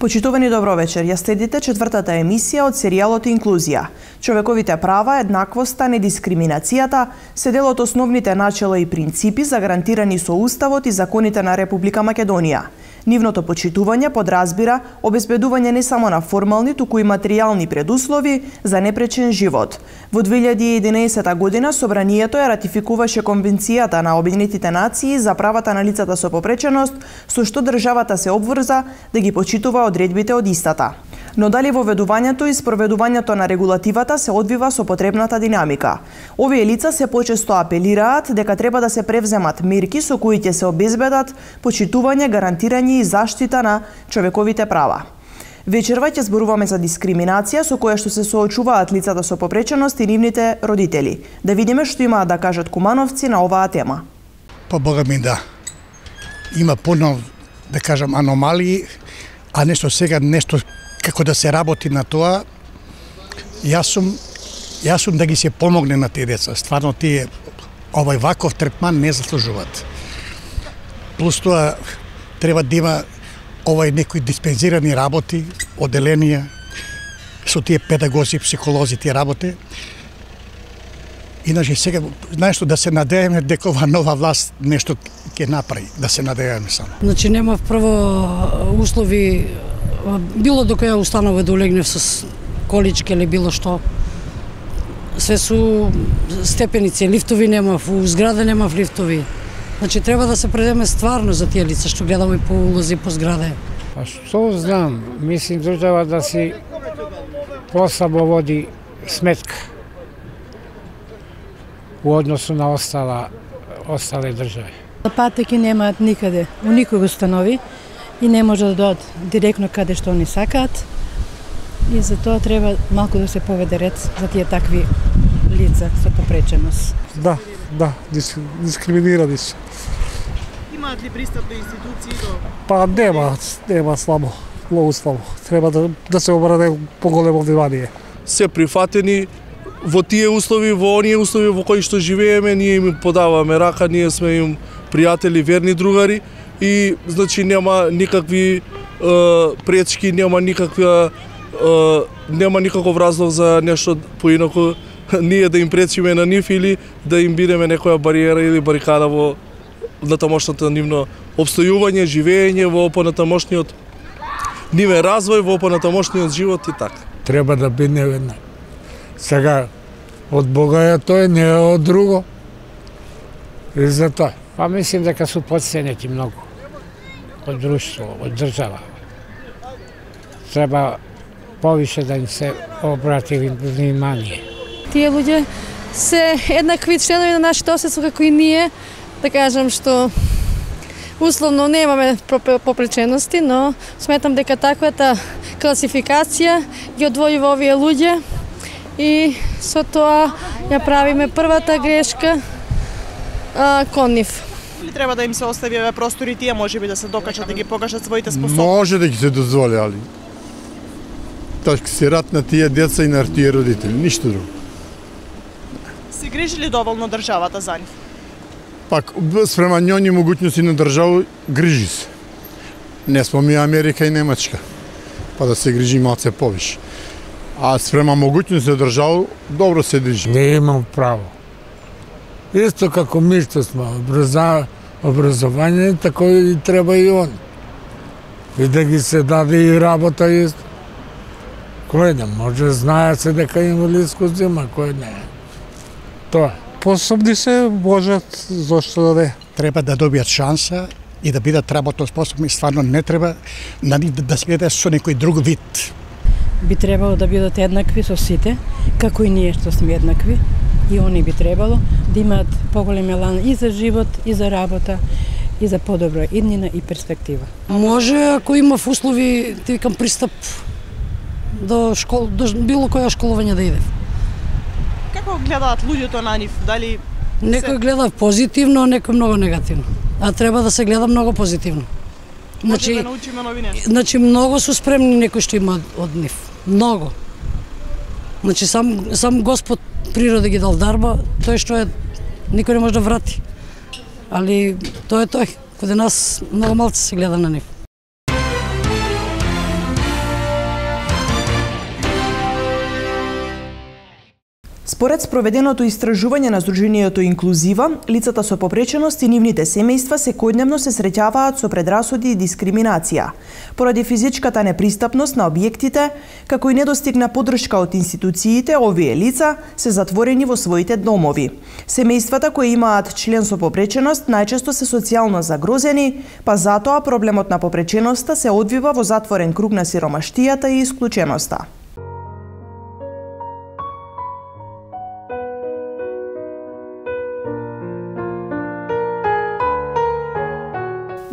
Почитувани добро вечер, ја следите четвртата емисија од серијалот Инклузија. Човековите права, еднаквоста, недискриминацијата се дел од основните начела и принципи загарантирани со Уставот и законите на Република Македонија. Нивното почитување подразбира обезбедување не само на формални, туку и материјални предуслови за непречен живот. Во 2011 година Собранието ја ратификуваше Конвенцијата на Обединетите нации за правата на лицата со попреченост, со што државата се обврза да ги почитува одредбите од истата. Но дали воведувањето и спроведувањето на регулативата се одвива со потребната динамика? Овие лица се почесто апелираат дека треба да се превземат мерки со кои ќе се обезбедат почитување, гарантирање и заштита на човековите права. Вечерва ќе зборуваме за дискриминација со која што се соочуваат лицата со попреченост и нивните родители. Да видиме што имаат да кажат кумановци на оваа тема. Па бога ми да. Има понов, да кажам, аномалии, а нешто сега, нешто како да се работи на тоа. Јас сум да ги се помогне на тие деца. Стварно тие овој ваков третман не заслужуваат. Плюс тоа треба да има некои диспензирани работи, оделенија со тие педагози, психолози тие работи. Иначе сега, знаеш што, да се надееме дека ова нова власт нешто ќе направи, да се надееме само. Значи нема прво услови, било до која установа да улегнев со колички или било што. Све су степеници, лифтови нема, у зграда нема лифтови. Значи треба да се предеме стварно за тие лица што гледаме по улози по зграде. А што знам, мислим држава да си послабо води сметка у односу на остале држави. Патеки немаат никаде, у никој установи и не може да дојдат директно каде што они сакаат. И за тоа треба малку да се поведе ред за тие такви лица со попреченост. Да, дискриминирани се. Имаат ли пристап до институции? Па нема слабо, многу слабо. Треба да се обране поголемо внимание. Се прифатени во тие услови, во оние услови во кои што живееме, ние им подаваме рака, ние сме им пријатели, верни другари и значи нема никакви пречки, нема никаков разлог за нешто поинаку ние да им пречиме на нив или да им бидеме некоја бариера или барикада во натамошното нивно обстојување, живење, во понатамошниот нивен развој, во понатамошниот живот и така. Треба да биде веднак. Сега, од Бога е тој, не е од друго. И за тоа. Па мислим дека су подценети многу. Од друштво, од држава. Треба повише да им се обрати внимание. Тие луѓе се еднакви членови на нашето општество како и ние. Да кажам што условно немаме попречености, но сметам дека таквата класификација ги одвојува овие луѓе и со тоа ја правиме првата грешка кон нив. Или треба да им се остави простори тие можеби да се докачат да ги покажат своите способности? Може да ги се дозволи, али тоа се рад на тие деца и на тие родители, ништо друго. Се грижи ли доволно државата за нив? Пак, спрема нјони могуćности на држава, грижи се. Не смо ми Америка и Немачка, па да се грижи малце повише. А спрема могуćности на држава, добро се држи. Не имам право. Исто како ми што сме образование, тако и треба и он. И да ги се даде и работа исто. Кој не може, знае се дека инвалидско зема, кој не. Тоа. Пособни се, можат, зошто да не. Треба да добијат шанса и да бидат работоспособни, стварно не треба на нив да се гледа со некој друг вид. Би требало да бидат еднакви со сите, како и ние што сме еднакви. И они би требало да имаат поголем елан и за живот, и за работа, и за подобра иднина и перспектива. Може, ако има услови, ти викам пристап до било која школување да иде. Како гледаат луѓето на нив? Дали некој гледа позитивно, некој многу негативно. А треба да се гледа многу позитивно. Може да научиме нови нешто? Значи многу су спремни некои што има од нив. Многу. Значи сам Господ природа ги дал дарба, тој што е никој не може да врати. Али тој е тој. Каде нас многу малце се гледа на нив. Според спроведеното истражување на Сдруженијето Инклузива, лицата со попреченост и нивните семејства секојдневно се среќаваат со предрасуди и дискриминација. Поради физичката непристапност на објектите, како и недостигна поддршка од институциите, овие лица се затворени во своите домови. Семејствата кои имаат член со попреченост најчесто се социјално загрозени, па затоа проблемот на попреченоста се одвива во затворен круг на сиромаштијата и исклученоста.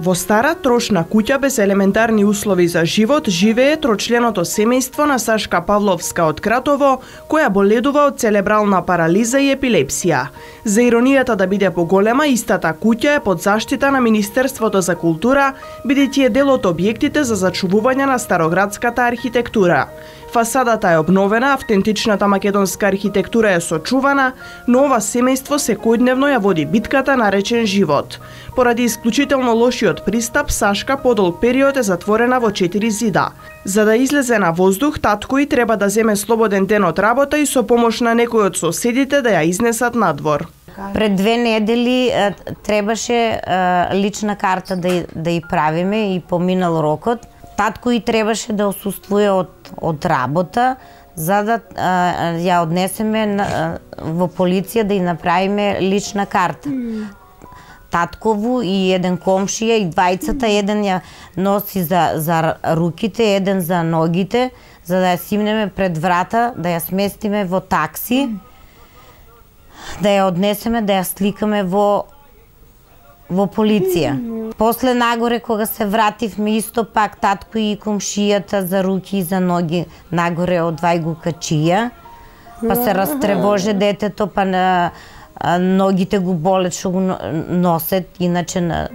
Во стара трошна куќа без елементарни услови за живот живее трочленото семејство на Сашка Павловска од Кратово, која боледува од церебрална парализа и епилепсија. За иронијата да биде поголема, истата куќа е под заштита на Министерството за култура, бидејќи е дел од објектите за зачувување на староградската архитектура. Фасадата е обновена, автентичната македонска архитектура е сочувана, но ова семејство секојдневно ја води битката наречен живот. Поради исклучително лошиот пристап, Сашка подолг период е затворена во 4 зида. За да излезе на воздух, татко и треба да земе слободен ден од работа и со помош на некој од соседите да ја изнесат надвор. Пред 2 недели требаше лична карта да ја правиме и поминал рокот. Татко и требаше да отсуствува од работа, за да ја однесеме во полиција да ја направиме лична карта. Таткову и еден комшија и двајцата, еден ја носи за руките, еден за ногите, за да ја симнеме пред врата, да ја сместиме во такси, да ја однесеме, да ја сликаме во полиција. После нагоре, кога се вративме, исто пак татко и комшијата за руки и за ноги нагоре од вај го качија, па се растревоже детето, па на ногите го болет што го носет, иначе на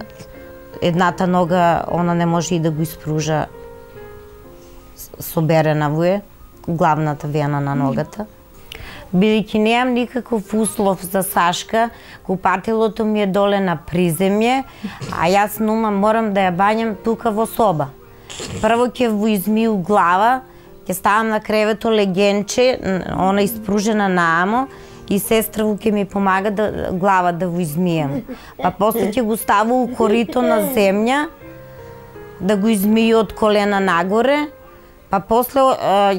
едната нога она не може и да го испружа соберена во е, главната вена на ногата. Бидејќи неам никаков услов за Сашка, купателото ми е доле на приземје, а јас морам да ја бањам тука во соба. Прво ќе во измию глава, ќе ставам на кревето легенче, она испружена наамо, и сестра ќе ми помага глава да го измијам. Па после ќе го ставам у корито на земја, да го измию од колена нагоре, па после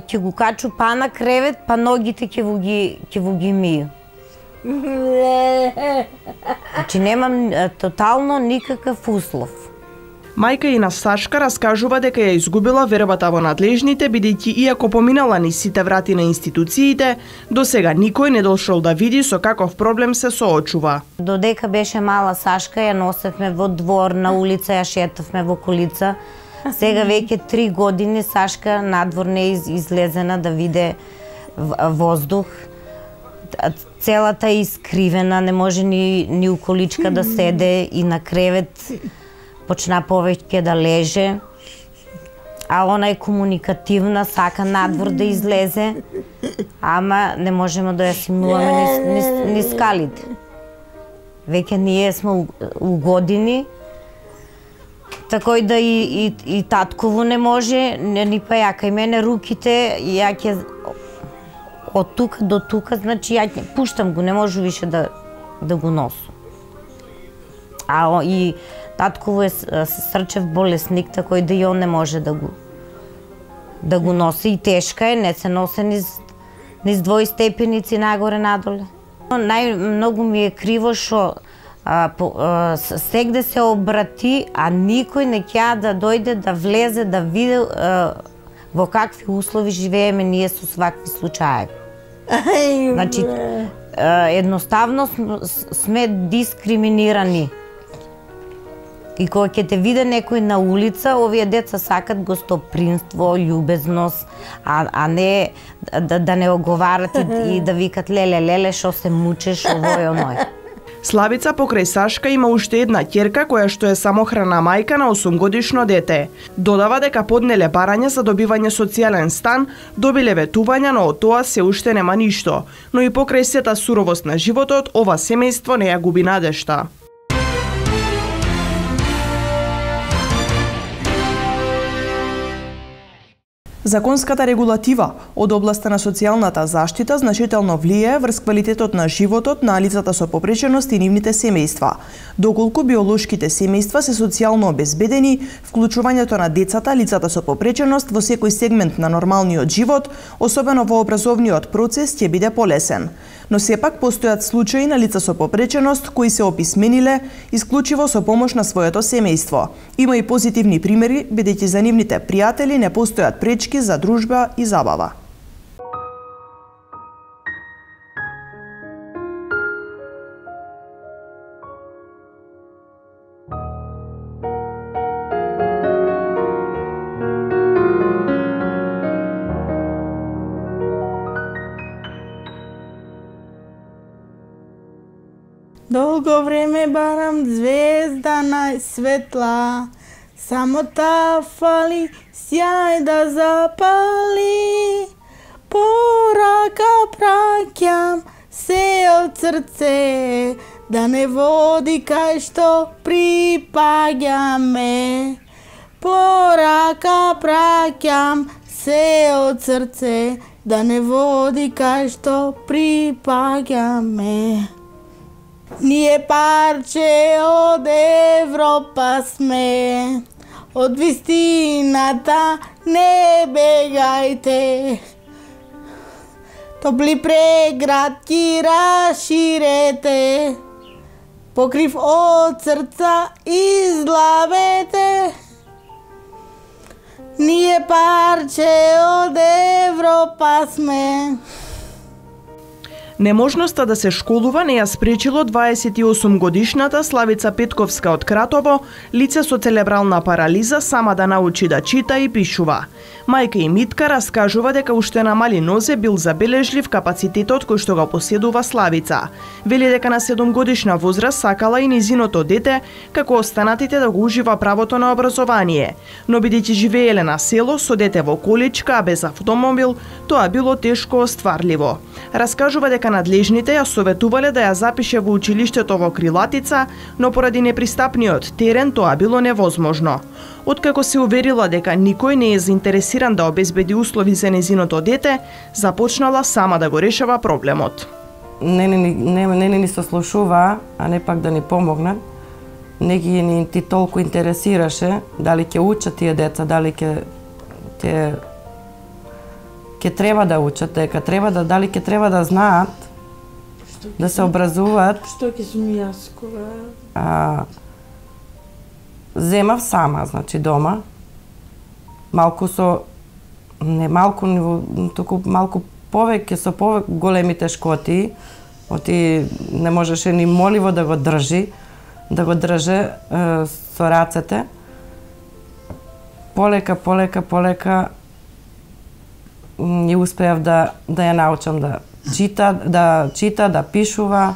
ќе го качу па на кревет, па ногите ќе во ги мию. Значи немам тотално никаков услов. Мајка и на Сашка раскажува дека ја изгубила вербата во надлежните, бидејќи иако поминала низ сите врати на институциите, до сега никој не дошол да види со каков проблем се соочува. Додека беше мала Сашка, ја носевме во двор, на улица, ја шетавме во колица. Сега веќе 3 години Сашка надвор не излезена да виде воздух. Целата е искривена, не може ни у количка да седе и на кревет почна повеќе да леже. А она е комуникативна, сака надвор да излезе, ама не можеме да ја симнуваме низ скалите. Веќе ние сме у години, такој да и татково не може, ни па ја кај мене руките, ја ќе од тука до тука, значи ја пуштам го, не може више да го носам. А и татково е срчев болесник, такој да и он не може да го носи, и тешка е, не се носе низ двојстепеници нагоре надоле. Најмногу ми е криво што сегде се обрати, а никој не ќе да дојде да влезе, да види во какви услови живееме ние со свакви случаи. Значи, едноставно сме дискриминирани. И кога ќе те виде некој на улица, овие деца сакат гостопринство, љубезност, а не да не оговарат и да викат леле, што се мучеш, овој оној. Славица покрај Сашка има уште една ќерка која што е самохрана мајка на 8-годишно дете. Додава дека поднеле барање за добивање социјален стан, добиле ветувања, но од тоа се уште нема ништо. Но и покрај сета суровост на животот, ова семејство не ја губи надежта. Законската регулатива од областа на социјалната заштита значително влијае врз квалитетот на животот на лицата со попреченост и нивните семејства, доколку биолошките семејства се социјално обезбедени, вклучувањето на децата, лицата со попреченост во секој сегмент на нормалниот живот, особено во образовниот процес, ќе биде полесен. Но сепак постојат случаи на лица со попреченост кои се описмениле исклучиво со помош на своето семејство. Има и позитивни примери, бидејќи за нивните пријатели не постојат пречки за дружба и забава. Долго време барам звезда најсветла, само таа фали сјај да запали. Порака праќам се од срце, да не води кај што припаѓаме. Порака праќам се од срце, да не води кај што припаѓаме. Ние парче од Европа сме, од вистината не бегајте. Топли преградки раширете, покрив од срца излавете. Ние парче од Европа сме. Неможноста да се школува не ја спречило 28 годишната Славица Петковска од Кратово, лице со целебрална парализа, сама да научи да чита и пишува. Мајка и Митка раскажува дека уште на мали нозе бил забележлив капацитетот кој што го поседува Славица. Вели дека на 7 годишна возраст сакала и низиното дете, како останатите, да го ужива правото на образование. Но бидејќи живееле на село со дете во количка, а без автомобил, тоа било тешко остварливо. Раскажува дека надлежните ја советувале да ја запише во училиштето во Крилатица, но поради непристапниот терен тоа било невозможно. Откако се уверила дека никој не е заинтересиран да обезбеди услови за незиното дете, започнала сама да го решава проблемот. Не ни сослушува, а не пак да ни помогнат. Не ги ни толку интересираше дали ќе учат тие деца, дали ќе треба да учат, дали ќе треба да знаат, да се образуваат. Што ќе сум јас кога? Земав сама, значи дома. Малку малку повеќе со големи тешкоти. Оти не можеше ни моливо да го држи, со рацете. Полека и успеав да ја научам да чита, да пишува.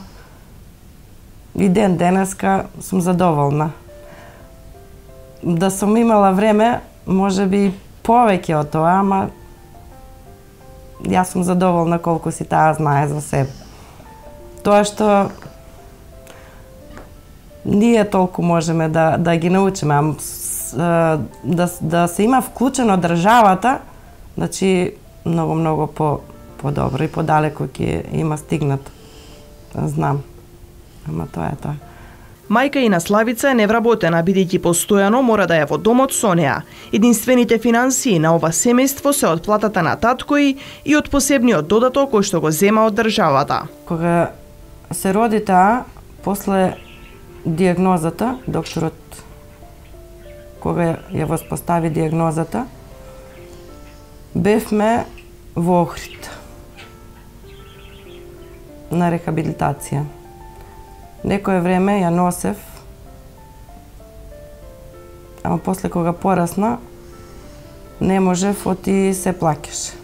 И денеска сум задоволна. Да сум имала време, може би повеќе од тоа, ама јас сум задоволна колку си таа знае за себе. Тоа што ние толку можеме да ги научиме, да се има вклучено државата, значи многу по-добро и подалеку ќе има стигнат. Знам. Ама тоа е тоа. Мајка и на Славица е невработена, бидејќи постојано мора да е во домот со неа. Единствените финансии на ова семејство се од платата на татко и од посебниот додаток кој што го зема од државата. Кога се роди таа, после диагнозата, докторот кога ја воспостави диагнозата, бевме во Охрид на рехабилитација. Некое време ја носев, ама после кога порасна, не можев, оти се плакеше.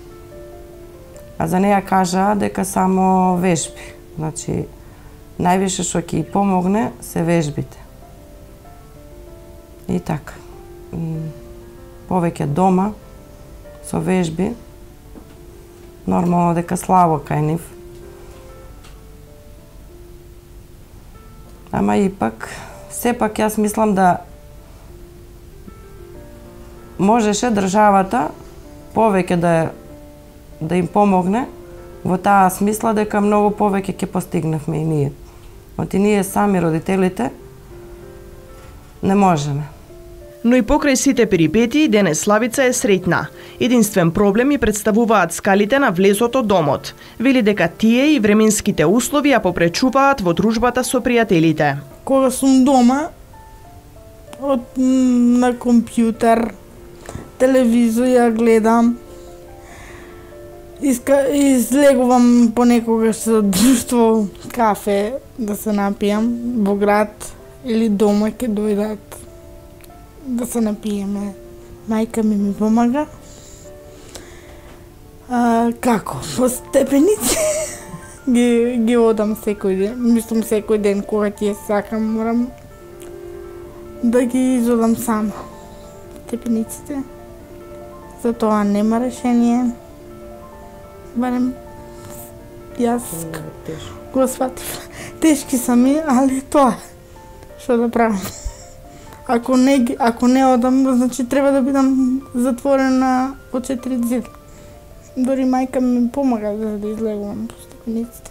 А за неја кажа дека само вежби. Значи, највише што ќе ја помогне се вежбите. И така. Повеќе дома, со вежби, нормално дека слабо кај нив. Ама ипак, сепак јас мислам да можеше државата повеќе да им помогне, во таа смисла дека многу повеќе ќе постигнавме и ние. Оти ние сами родителите не можеме. Но и покрај сите перипетии, денес Славица е среќна. Единствен проблем и представуваат скалите на влезот од домот. Вели дека тие и временските услови ја попречуваат во дружбата со пријателите. Кога сум дома, на компјутер, телевизор ја гледам, излегувам понекогаш со друштво кафе да се напијам во град или дома ќе дојдат да се напиеме. Мајка ми помага. Како? По степеници ги одам секој ден. Мислам секој ден кога ќе сакам, морам да ги изодам сама. Степениците. За тоа нема решение. Барем јас го сватив. Тешки са ми, али тоа што да правам. Ако не одам, значи треба да бидам затворена по 4 зида. Дори мајка ми помага да излегувам по степениците.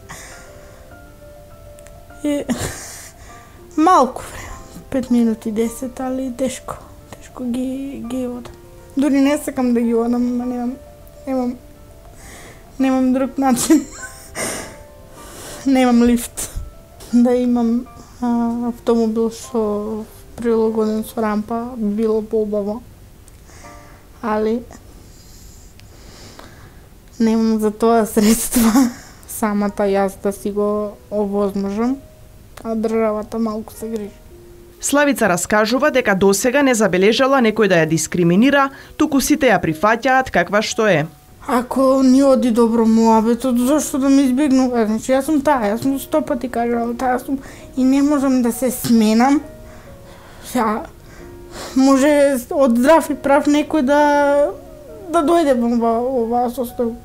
И малку време, 5 минути, 10, али тешко ги одам. Дори не сакам да ги одам, немам друг начин. Немам лифт. Да имам автомобил со прилагоден со рампа, било поубаво. Али немам за тоа средства самата јас да си го овозможам, а државата малку се грижи. Славица раскажува дека досега не забележала некој да ја дискриминира, туку сите ја прифаќаат каква што е. Ако ни оди добро муабетот, зашто да ме избегнува? Значи, јас сум 100 пати кажала, таа сум и не можам да се сменам. Може од здрав и прав некој да дојде во оваа состојба.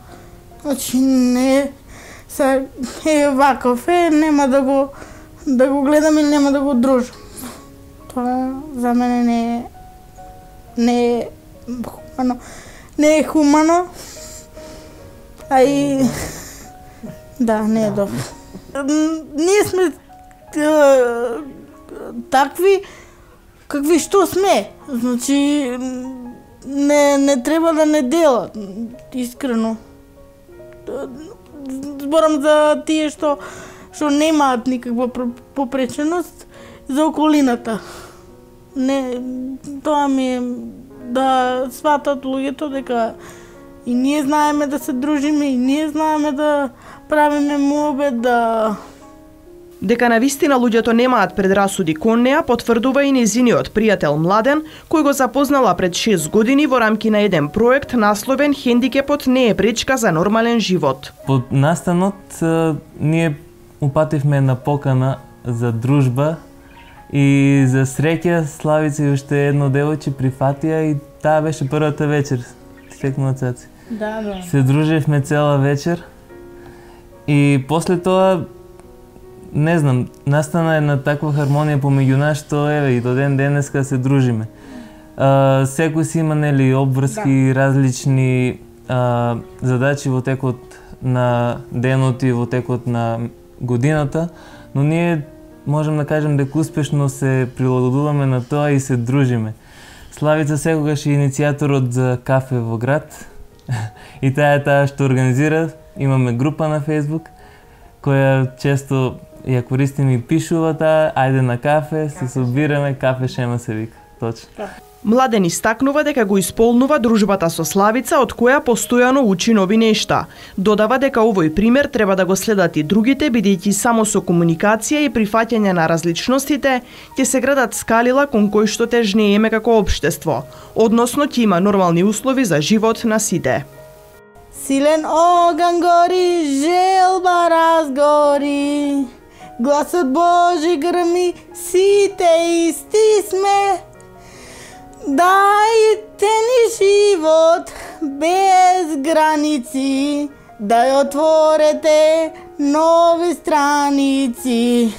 Значи, не ваков нема да го гледам или нема да го дружам. Тоа за мене не е хумано. А и да, не е добро. Ние сме такви какви што сме. Значи не треба да не делат, искрено. Зборам за тие што немаат никаква попреченост за околината. Не, тоа ми е да сватат луѓето дека и ние знаеме да се дружиме, и ние знаеме да правиме муабет, Дека навистина луѓето немаат предрасуди кон неа, потврдува и нејзиниот пријател Младен, кој го запознала пред 6 години во рамки на еден проект насловен "Хендикепот не е пречка за нормален живот". Под настанот ние упативме на покана за дружба и за среќа Славица и уште едно девојче прифатија и таа беше првата вечер. Стекнува цаци. Да. Се дружевме цела вечер и после тоа не знам, настана една таква хармонија помеѓу нас што еве и до ден денеска се дружиме. Секој си има нели обврски, различни задачи во текот на денот и во текот на годината, но ние можам да кажем дека успешно се прилагодуваме на тоа и се дружиме. Славица секогаш е иницијаторот за кафе во град и таа што организира. Имаме група на Facebook која често ја користим и пишува таа, ајде на кафе, се собираме, кафе шема се вика. Точно. Младен истакнува дека го исполнува дружбата со Славица, од која постојано учи нови нешта. Додава дека овој пример треба да го следат и другите, бидејќи само со комуникација и прифаќање на различностите ќе се градат скалила кон кои што тежнееме како општество, односно ќе има нормални услови за живот на сите. Силен оган гори, желба разгори, гласот Божи грми, сите исти сме. Дайте ни живот без граници, да ја отворете нови страници.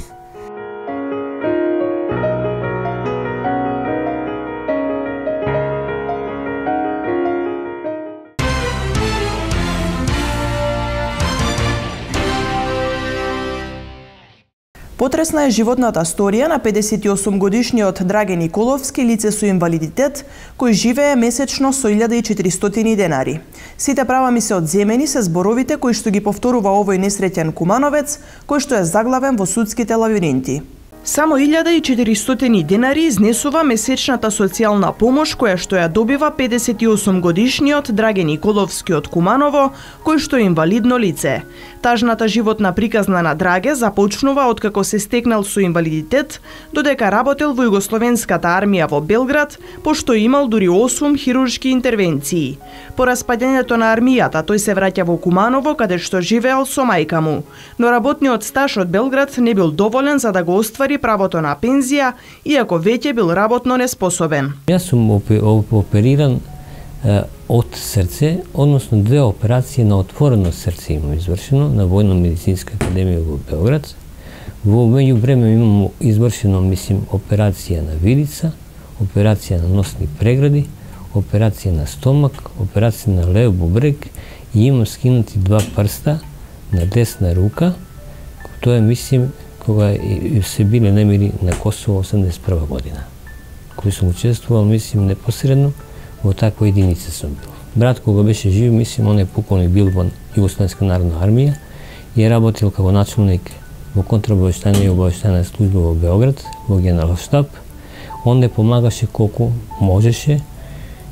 Потресна е животната сторија на 58-годишниот Драге Николовски, лице со инвалидитет, кој живее месечно со 1400 денари. Сите права ми се одземени се зборовите кои што ги повторува овој несреќен кумановец, кој што е заглавен во судските лавиринти. Само 1400 денари изнесува месечната социјална помош која што ја добива 58-годишниот Драге Николовски од Куманово, кој што е инвалидно лице. Тажната животна приказна на Драге започнува откако се стекнал со инвалидитет, додека работел во Југословенската армија во Белград, пошто имал дури 8 хируршки интервенции. По распаѓањето на армијата, тој се враќа во Куманово, каде што живеел со мајка му, но работниот стаж од Белград не бил доволен за да го оствари правото на пензија, иако веќе бил работно неспособен. Јас сум опериран од срце, односно 2 операции на отворено срце имам извршено на Војно-медицинска академија во Белград. Во меѓувреме имам извршено, операција на вилица, операција на носни прегради, операција на стомак, операција на лев бубрек и имам скинати 2 прста на десна рука. Тоа е, кога се биле немири на Косово 81 година, кој сум учествувал, непосредно во таква единица сум бил. Брат кога беше жив, он е покойник бил во Југословенска народна армија и е работил како началник во контрабавештајна и обавештајна служба во Белград, во Генералштаб. Он не помагаше колку можеше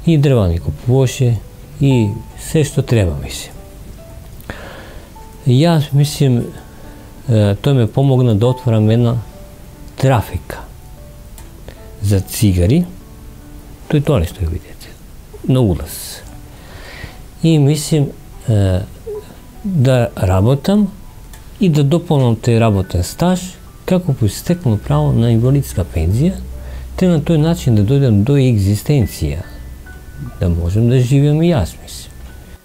и дрва ни купуваше и се што треба, Јас, тој ме помогна да отворам една трафика за цигари, тој тоа што ја видите, на улаз. И да работам и да дополнам тој работен стаж како по истекнало право на инвалидска пензија, те на тој начин да дојдем до екзистенција, да можем да живеем и јас,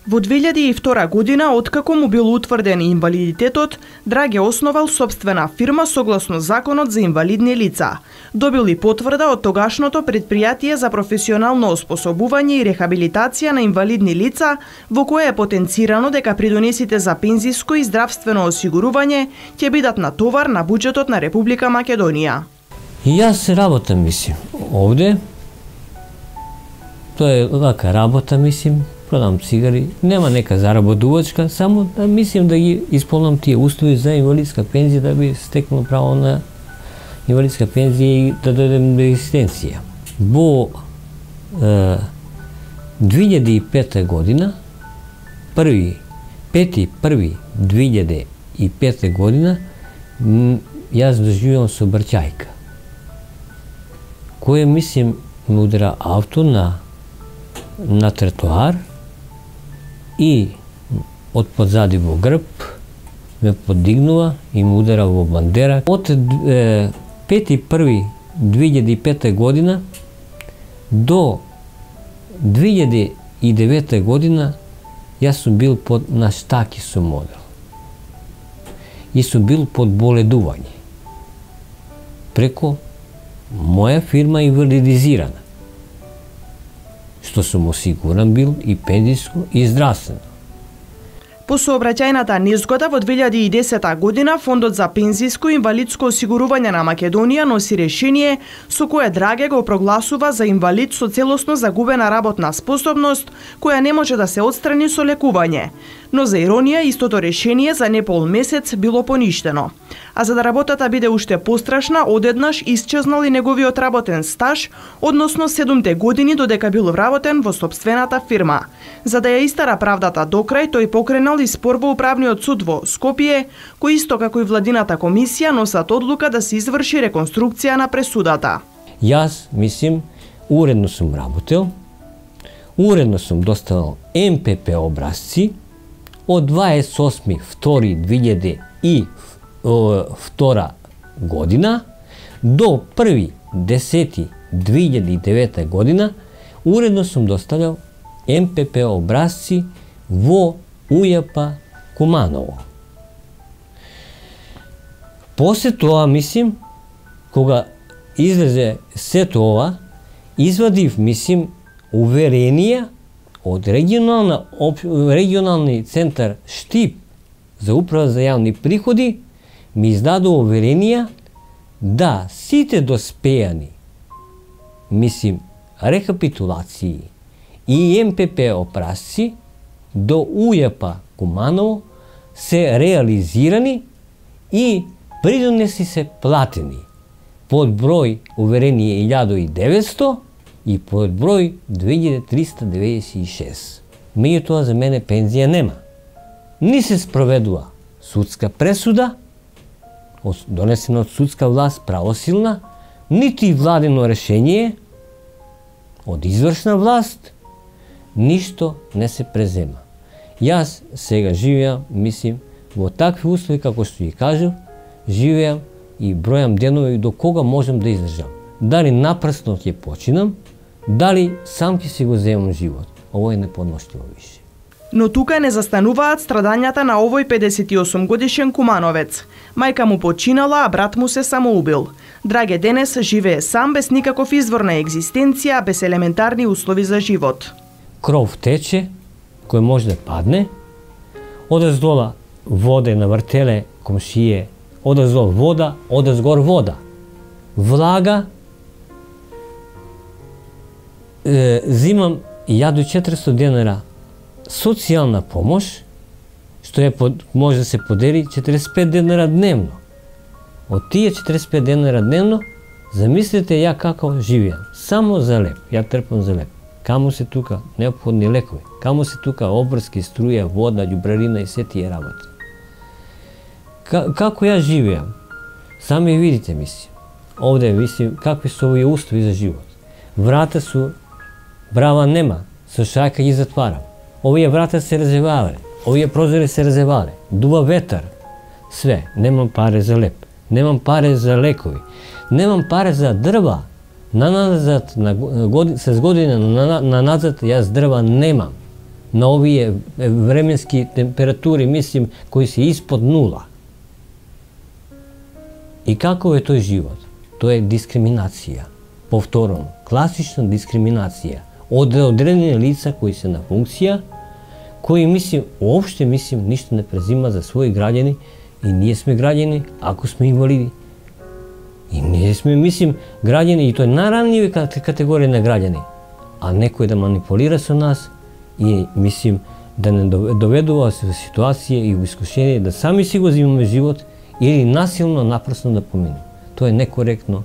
Во 2002 година, откако му бил утврден инвалидитетот, Драге основал собствена фирма согласно Законот за инвалидни лица. Добил и потврда од тогашното предпријатие за професионално оспособување и рехабилитација на инвалидни лица, во кое е потенцирано дека придонесите за пензиско и здравствено осигурување ќе бидат на товар на буџетот на Република Македонија. И јас работам, овде. Тоа е лака работа, продам цигари, нема нека заработувачка, само да да ги исполнам тие услови за инвалидска пензија, да би стекнал право на инвалидска пензија и да дојдем до екзистенција. Во 2005 година, 5.1.2005 година, јас доживувам сообраќајка, која ме удара авто на тротоар и од подзади во грб ме подигнува и ме удара во бандера. Од 5.1.2005 година до 2009 година јас сум бил на штаки сум модел и сум бил под боледување преко моја фирма инвалидизирана, што сум осигуран бил и пензиско и здравствено. По сообраќајната незгода во 2010 година Фондот за пензиско и инвалидско осигурување на Македонија носи решение со кое Драге го прогласува за инвалид со целосно загубена работна способност која не може да се отстрани со лекување. Но за иронија истото решение за непол месец било поништено. А за да работата биде уште пострашна, одеднаш исчезнал и неговиот работен стаж, односно 7 години додека бил вработен во сопствената фирма. За да ја истара правдата до крај, тој покренал и спор во Управниот суд во Скопје, кој исто како и владината комисија носат одлука да се изврши реконструкција на пресудата. Јас, уредно сум работел, уредно сум доставал МПП образци од 28.2.2002 година до 1.10.2009 година уредно сум доставljал МПП образци во УЈП Куманово. После тоа, кога излезе сето ова, извадив, уверение од регионални центар Штип за управа за јавни приходи, ми издадоа уверенија да сите доспејани, мислим, рекапитулации и МПП опрасци до УЈП Куманово се реализирани и придонеси се платени. Под број уверение 1900 и под број 2396. Меѓутоа за мене пензија нема. Ни се спроведува судска пресуда, донесена од судска власт правосилна, нити и владено решение од извршна власт, ништо не се презема. Јас сега живеам, мислим, во такви услови како што ги кажав, живеам и бројам денови до кога можам да издржам. Дали напрасно ќе починам, дали сам ќе си го земам живот. Ово е неподноштиво више. Но тука не застануваат страдањата на овој 58 годишен кумановец. Мајка му починала, а брат му се самоубил. Драге денес живее сам без никаков извор на екзистенција, без елементарни услови за живот. Кров тече, кој може да падне, одездола вода на вртеле, комшије, одездол вода, одезгор вода. Влага, зимам 1400 денара социјална помош, што може да се подели 45 денара дневно. Од тие 45 денара дневно, замислете ја како живеам. Само за леп, ја трпам за леп. Каму се тука неопходни лекови, каму се тука обрски, струја, вода, љубрарина и се тие работи. Како ја живеам? Сами видите, мислим. Овде, мислим, какви се овие услови за живот. Врата су, брава нема, со шајка ги затварам. Овие врата се разевале, овие прозори се разевале, дува ветар. Све, немам паре за леп, немам паре за лекови, немам паре за дрва. Наназад, с година наназад, јас дрва немам. На овие временски температури, мислим, кои се испод нула. И како е тој живот? Тоа е дискриминација. Повторно, класична дискриминација од одредени лица кои се на функција, кои, мислим, уопште, мислим, ништо не презима за своји граѓани и ние сме граѓани, ако сме инвалиди. И ние сме, мислим, граѓани, и тоа е најранливи категорија на граѓани. А некој да манипулира со нас и, мислим, да не доведува се во ситуација и во искушение да сами си го земаме живот или насилно, напрасно да поминем. Тоа е некоректно.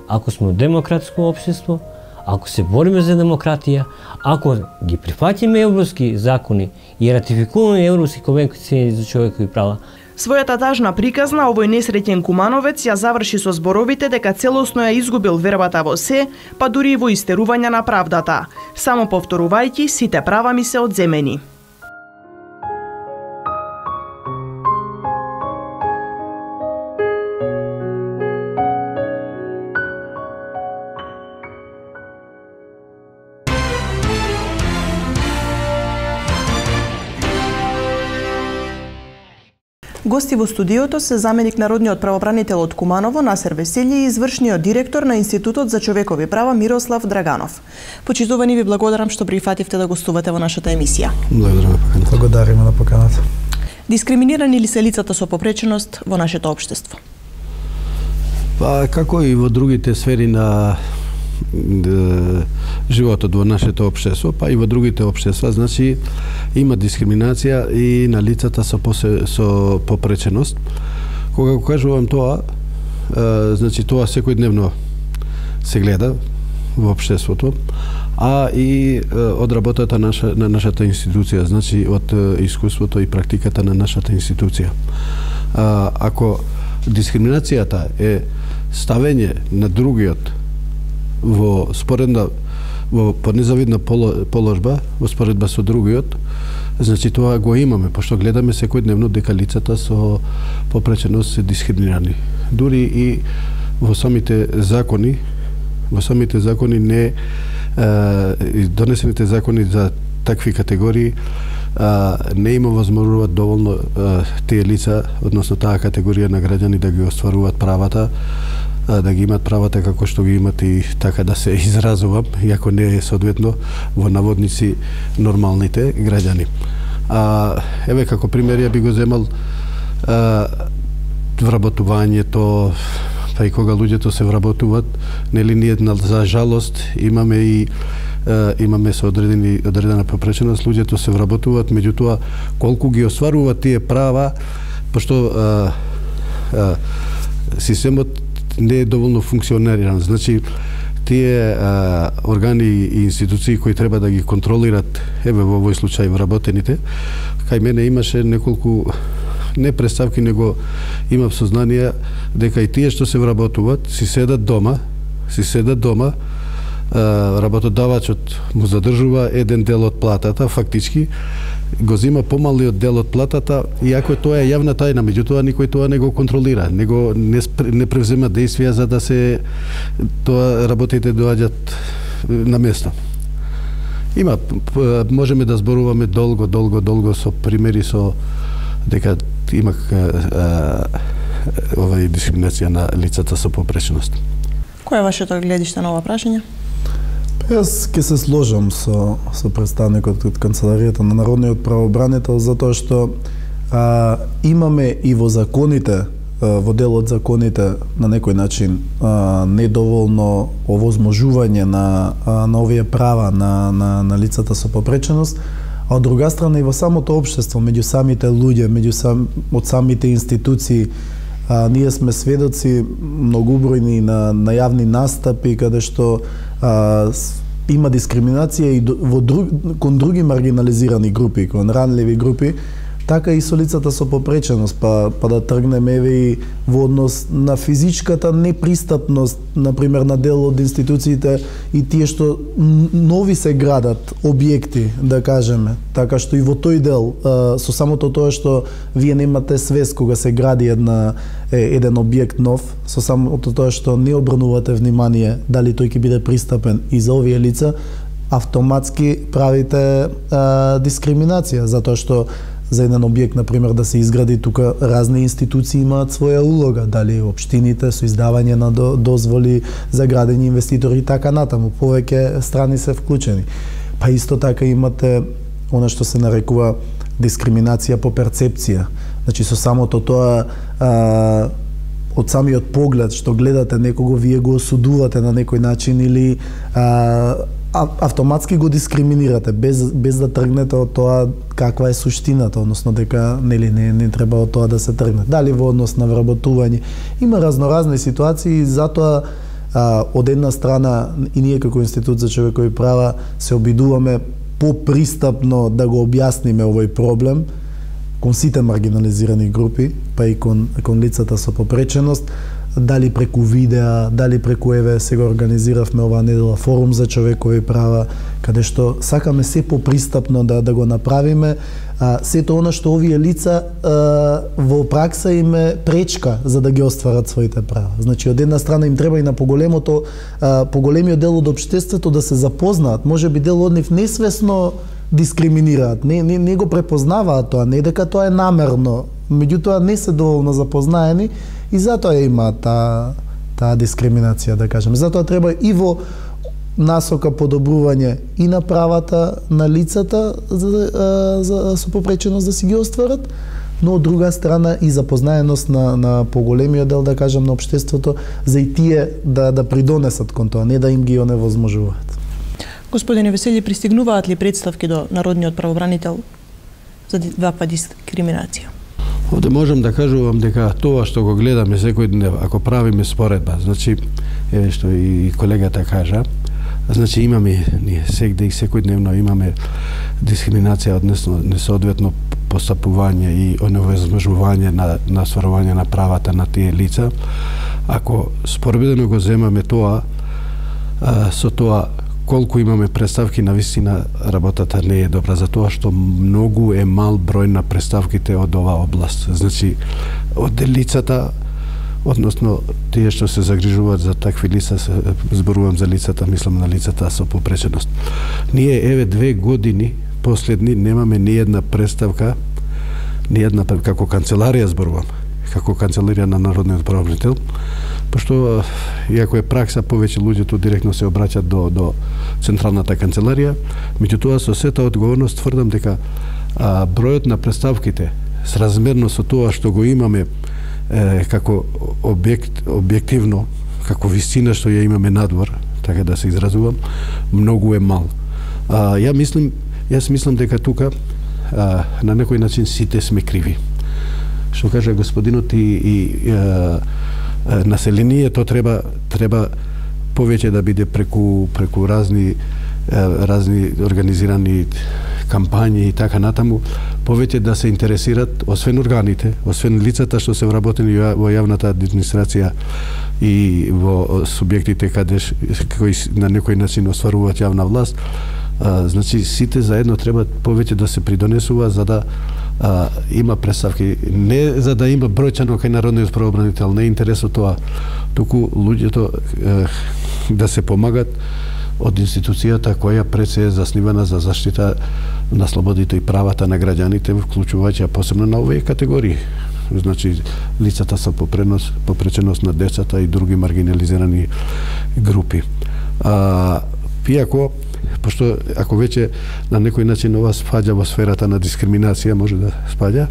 Ако сме демократско општество, ако се бориме за демократија, ако ги прифаќаме европски закони и ратификуваме европски конвенции за човекови права, својата тажна приказна овој несреќен кумановец ја заврши со зборовите дека целосно ја изгубил вербата во се, па дури и во истерување на правдата, само повторувајќи сите права ми се одземени. Гости во студиото се заменик народниот правобранител од Куманово Насер Веселји и извршниот директор на Институтот за човекови права Мирослав Драганов. Почитувани, ви благодарам што прифативте да гостувате во нашата емисија. Благодариме на поканата. Дискриминирани ли се лицата со попреченост во нашето општество? Па, како и во другите сфери на животот во нашето општество, па и во другите општества, значи има дискриминација и на лицата со попреченост. Кога го кажувам тоа, значи тоа секојдневно се гледа во општеството, а и од работата на нашата институција, значи од искуството и практиката на нашата институција. Ако дискриминацијата е ставење на другиот во понезавидна положба, во споредба со другиот, значи тоа го имаме, пошто гледаме секојдневно дека лицата со попреченост се дискриминирани. Дури и во самите закони не донесените закони за такви категории не има возможуваат доволно тие лица, односно таа категорија на граѓани да ги остваруваат правата, да ги имат правата како што ги имат и така да се изразувам, иако не е соодветно во наводници нормалните граѓани. Еве како пример ја би го земал вработувањето, па и кога луѓето се вработуваат, нели ние за жалост имаме со одредена попреченост, луѓето се вработуваат, меѓутоа колку ги остваруваат тие права, пошто системот не е доволно функциониран. Значи, тие органи и институции кои треба да ги контролират, еве во овој случај вработените, кај мене имаше неколку не представки, него имав сознание дека и тие што се вработуваат си седат дома, работодавачот му задржува еден дел од платата, фактички го зима помалиот дел од платата, иако тоа е јавна тајна, меѓутоа никој тоа не го контролира, него не превзема действија за да се тоа работите доаѓат на место. Има, можеме да зборуваме долго со примери со дека има овај дискриминација на лицата со попреченост. Кој е вашето гледиште на ова прашање? Јас ќе се сложам со представникот од Канцеларијата на Народниот правобранител, затоа што имаме и во законите, во дел од законите на некој начин недоволно овозможување на овие права на лицата со попреченост, а од друга страна и во самото општество, меѓу самите луѓе, од самите институции, ние сме сведоци многобројни на јавни настапи каде што има дискриминација и кон други маргинализирани групи, кон ранливи групи, така и со лицата со попреченост, па да тргнеме еве и во однос на физичката непристапност, например на дел од институциите и тие што нови се градат објекти, да кажеме, така што и во тој дел со самото тоа што вие немате свест кога се гради еден објект нов, со самото тоа што не обрнувате внимание дали тој ќе биде пристапен и за овие лица, автоматски правите дискриминација, затоа што за еден објект, например, да се изгради тука, разни институции имаат своја улога, дали општините со издавање на дозволи за градење, инвеститори и така натаму, повеќе страни се вклучени. Па исто така имате она што се нарекува дискриминација по перцепција. Значи со самото тоа од самиот поглед што гледате некого, вие го осудувате на некој начин или автоматски го дискриминирате без да тргнете од тоа каква е суштината, односно дека нели не треба од тоа да се тргне. Дали во однос на вработување, има разноразни ситуации, затоа од една страна и ние како Институт за човекови права се обидуваме попристапно да го објасниме овој проблем кон сите маргинализирани групи, па и кон лицата со попреченост, дали преку видеа, дали преку еве сега организиравме оваа недела форум за човекови права, каде што сакаме се попристапно да го направиме, сето она што овие лица во пракса им е пречка за да ги остварат своите права. Значи од една страна им треба и на поголемиот дел од општеството да се запознаат, можеби дел од нив несвесно дискриминираат, не го препознаваат тоа, не дека тоа е намерно, меѓутоа не се доволно запознаени и затоа има таа дискриминација, да кажем. Затоа треба и во насока подобрување и на правата на лицата со попреченост да си ги остварат, но од друга страна и запознаеност на поголемиот дел, да кажем, на општеството, за и тие да придонесат кон тоа, не да им ги оневозможуваат. Господине Весели, пристигнуваат ли представки до Народниот правобранител за ваква дискриминација? Овде можам да кажувам дека тоа што го гледаме секој ден, ако правиме споредба, значи, еве што и колегата кажа, значи имаме, ние секојдневно имаме дискриминација, односно несоодветно постапување и оневозможување на стварување на правата на тие лица. Ако споредбено го земаме тоа, со тоа колку имаме представки, навистина работата не е добра, затоа што многу е мал број на представките од оваа област. Значи, од лицата, односно тие што се загрижуваат за такви лица, зборувам за лицата, мислам на лицата со попреченост. Ние еве 2 години последни немаме ни една представка, како канцеларија зборувам, како канцеларија на Народниот правобранител, пошто иако е пракса, повеќе луѓето директно се обраќаат до централната канцеларија, меѓутоа со сета одговорност тврдам дека бројот на представките сразмерно со тоа што го имаме како објективно, како вистина што ја имаме надвор, така да се изразувам, многу е мал. Јас мислам дека тука на некој начин сите сме криви. Што кажа господинот и населението треба повеќе да биде преку разни организирани кампањи и така натаму, повеќе да се интересират, освен органите, освен лицата што се вработени во јавната администрација и во субјектите кои на некој начин остваруваат јавна власт, значи сите заедно треба повеќе да се придонесува за да има представки, не за да има бројчано кај народниот правобранител, не е интересот тоа, туку луѓето да се помагат од институцијата која пред се е заснивана за заштита на слободите и правата на граѓаните, вклучувајќи посебно на овие категории. Значи, лицата со попреченост на децата и други маргинализирани групи. Иако, пошто ако веќе на некој начин ова спаѓа во сферата на дискриминација, може да спаѓа,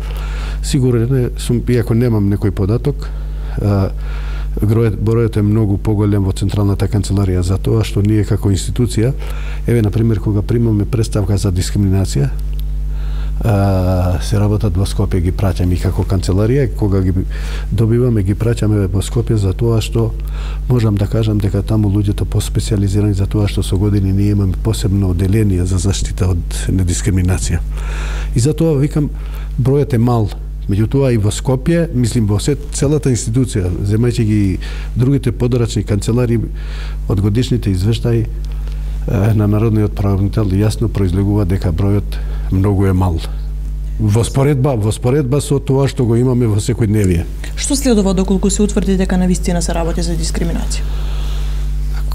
сигурен сум, иако немам некој податок, бројот е многу поголем во Централната канцеларија за тоа што ние како институција, еве например кога примаме представка за дискриминација, се работат во Скопје, ги праќаме и како канцеларија, кога ги добиваме ги праќаме во Скопје за тоа што можам да кажам дека таму луѓето поспециализирани за тоа што со години ние имаме посебно оделение за заштита од недискриминација. И затоа викам бројот е мал. Меѓутоа и во Скопје, мислим во целата институција, земајќи ги другите подорачни канцелари од годишните извештаи на народниот правобранител јасно произлегува дека бројот многу е мал. Во споредба со тоа што го имаме во секојдневие. Што следува доколку се утврди дека навистина се работи за дискриминација?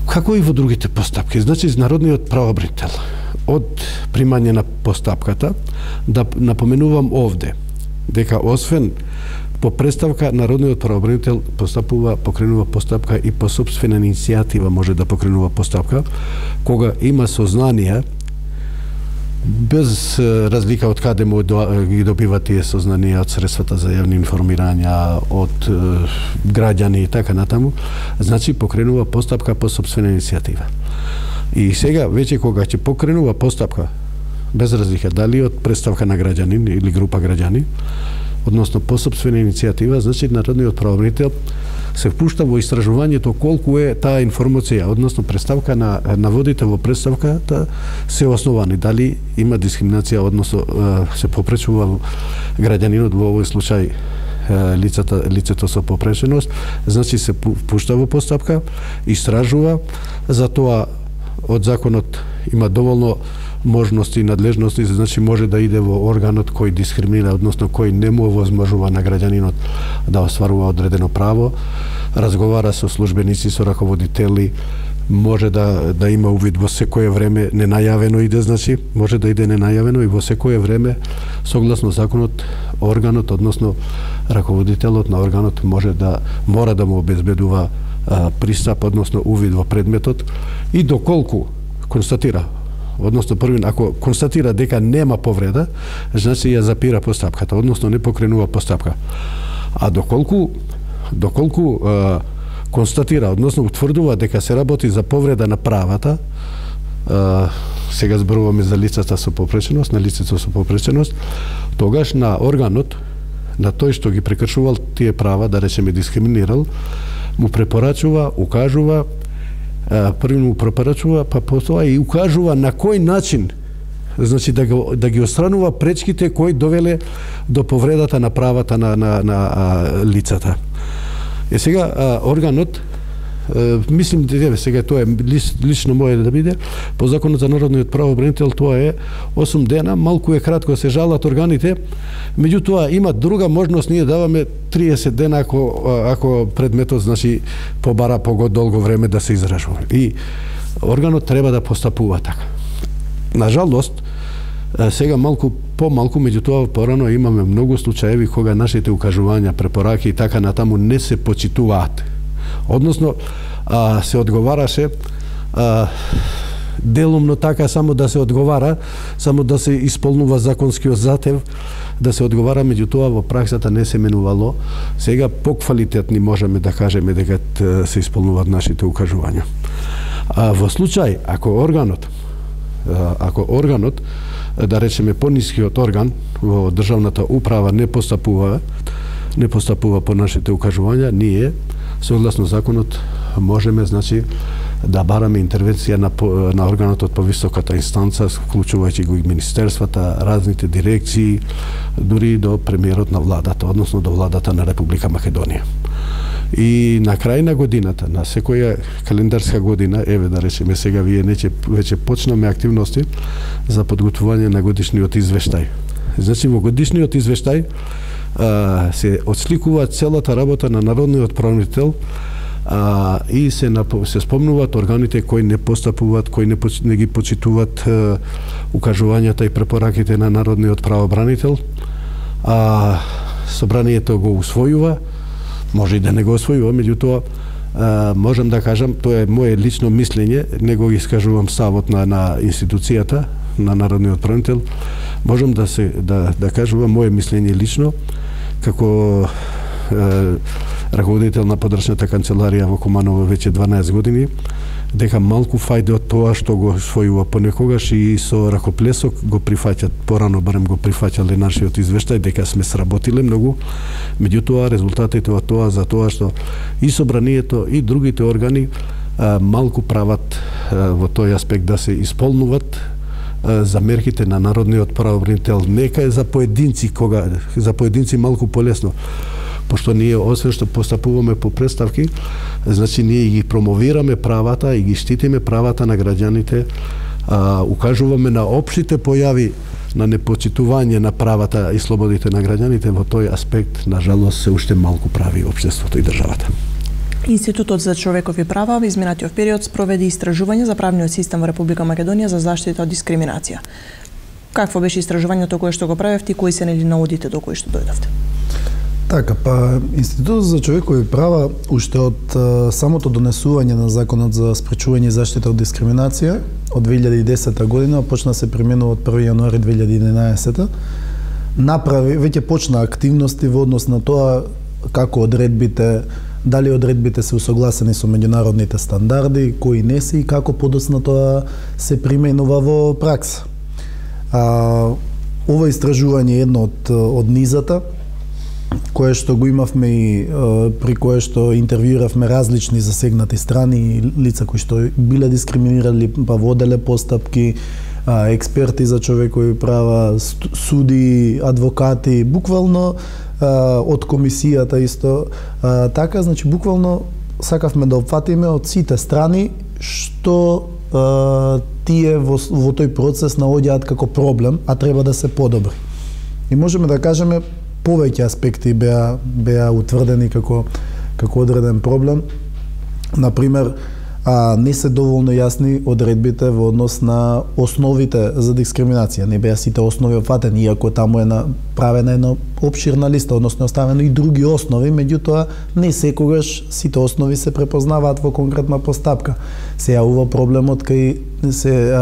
Како и во другите постапки, значи народниот правобранител од примање на постапката, да напоменувам овде дека освен по представка народниот правобранител покренува постапка и по сопствена иницијатива може да покренува постапка кога има сознанија без разлика од каде му ги добива тие сознанија, од средствата за јавни информирања, од граѓани и така натаму, значи покренува постапка по сопствена иницијатива. И сега веќе кога ќе покренува постапка без разлика дали од представка на граѓанин или група граѓани, односно по сопствена иницијатива, значи народниот правобранител се впушта во истражувањето колку е таа информација, односно представка на наводите во представката се основани, дали има дискриминација, односно се попречува граѓанинот во овој случај лицето со попреченост, значи се впушта во постапка, истражува, затоа од законот има доволно можности и надлежности, значи може да иде во органот кој дискриминира, односно кој не му овозможува на граѓанинот да остварува одредено право, разговара со службеници, со раководители, може да има увид во секое време, ненајавено иде, значи, може да иде ненајавено и во секое време, согласно законот, органот, односно раководителот на органот мора да му обезбедува пристап, односно увид во предметот и доколку констатира, односно првин, ако констатира дека нема повреда, значи ја запира постапката, односно не покренува постапка. А доколку констатира, односно утврдува дека се работи за повреда на правата, сега зборуваме за лицата со попреченост, на лицето со попреченост, тогаш на органот, на тој што ги прекршувал тие права, да речеме дискриминирал, му препорачува, укажува, први му препорачува, па потоа и укажува на кој начин, значи да ги отстранува пречките кои довеле до повредата на правата на лицата. И сега органот, мислим дека сега тоа е лично мое да биде, по законот за народниот правобранител тоа е 8 дена, малку е кратко се жалат органите, меѓутоа има друга можност, ние даваме 30 дена ако предметот значи побара долго време да се изражува. И органот треба да постапува така. На жалост, сега помалку, меѓутоа порано имаме многу случаеви кога нашите укажувања, препораки и така натаму не се почитуваат. Односно, се одговараше делумно така само да се одговара, само да се исполнува законскиот затев, да се одговара, меѓутоа во праксата не се менувало. Сега поквалитетни можеме да кажеме дека се исполнуваат нашите укажувања. А во случај ако органот да речеме понискиот орган во државната управа не постапува по нашите укажувања, ние согласно законот можеме да бараме интервенција на органот од повисоката инстанца, вклучувајќи го и министерствата, разните дирекции, дури до премиерот на владата, односно до владата на Република Македонија. И на крај на годината, на секоја календарска година, еве да речеме сега веќе почнаме активности за подготвување на годишниот извештај. Значи во годишниот извештај се отсликува целата работа на народниот правобранител и се спомнуваат органите кои не постапуваат, кои не ги почитуваат укажувањата и препораките на народниот правобранител. Собранието го усвојува, може и да не го усвојува, меѓутоа можам да кажам, тоа е мое лично мислење, не го искажувам ставот на институцијата, на народниот правобранител, можам да кажувам мое мислење лично, како раководител на подрачната канцеларија во Куманово веќе 12 години, дека малку фајде од тоа што го освојува понекогаш и со ракоплесок го прифаќат, порано барем го прифаќале нашиот извештај дека сме сработиле многу, меѓутоа резултатите од тоа за тоа што и собранието и другите органи малку прават во тој аспект да се исполнуваат замерките на народниот правобранител. Нека е за поединци малку полесно, пошто ние освен што постапуваме по представки, значи ние ги промовираме правата и ги штитиме правата на граѓаните, укажуваме на општите појави на непочитување на правата и слободите на граѓаните. Во тој аспект, на жалост, се уште малку прави општеството и државата. Институтот за човекови права во изминатиот период спроведе истражување за правниот систем во Република Македонија за заштита од дискриминација. Какво беше истражувањето кое што го правевте и кои се наудите до кои што дојдовте? Така, Институтот за човекови права уште од самото донесување на Законот за спречување и заштита од дискриминација од 2010 година, почна се применува од 1 јануари 2011, веќе почна активности во однос на тоа како дали одредбите се усогласени со меѓународните стандарди, кои не се и како подоцна тоа се применува во пракса. Ова истражување е едно од низата, кое што го имавме и при кое што интервјуиравме различни засегнати страни, лица кои што биле дискриминирани, па воделе постапки, експерти за човекови права, суди, адвокати, буквално од комисијата исто. Така, значи, буквално сакавме да опфатиме од сите страни што тие во тој процес наоѓаат како проблем, а треба да се подобри. И можеме да кажеме повеќе аспекти беа утврдени како одреден проблем. Например, не се доволно јасни одредбите во однос на основите за дискриминација. Не беа сите основи опфатени, иако таму е направена една опширна листа, односно оставено и други основи, меѓутоа не секогаш сите основи се препознаваат во конкретна постапка. Се јавува проблемот кај се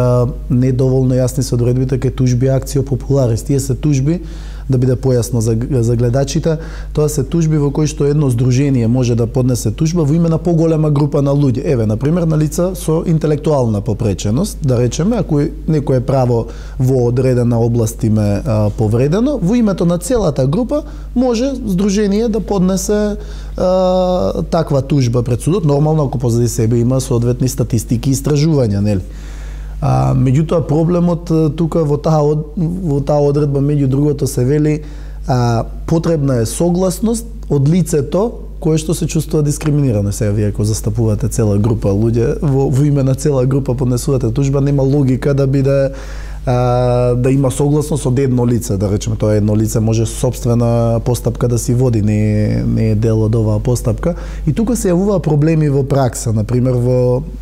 недоволно јасни се одредбите кај тужби акцио популарис. Тие се тужби, да биде појасно за гледачите, тоа се тужби во кои што едно здружение може да поднесе тужба во име на поголема група на луѓе. Еве, например, на лица со интелектуална попреченост, да речеме, ако некое право во одредена област им е повредено, во името на целата група може здружение да поднесе таква тужба пред судот, нормално ако позади себе има соодветни статистики и истражувања, нели? Меѓутоа проблемот тука во таа одредба меѓу другото се вели потребна е согласност од лицето кое што се чувствува дискриминирано. Сега вие ако застапувате цела група луѓе во име на цела група поднесувате тужба, нема логика да биде да има согласност од едно лице, да речеме тоа едно лице може собствена постапка да си води, не е дел од оваа постапка. И тука се јавува проблеми во пракса, например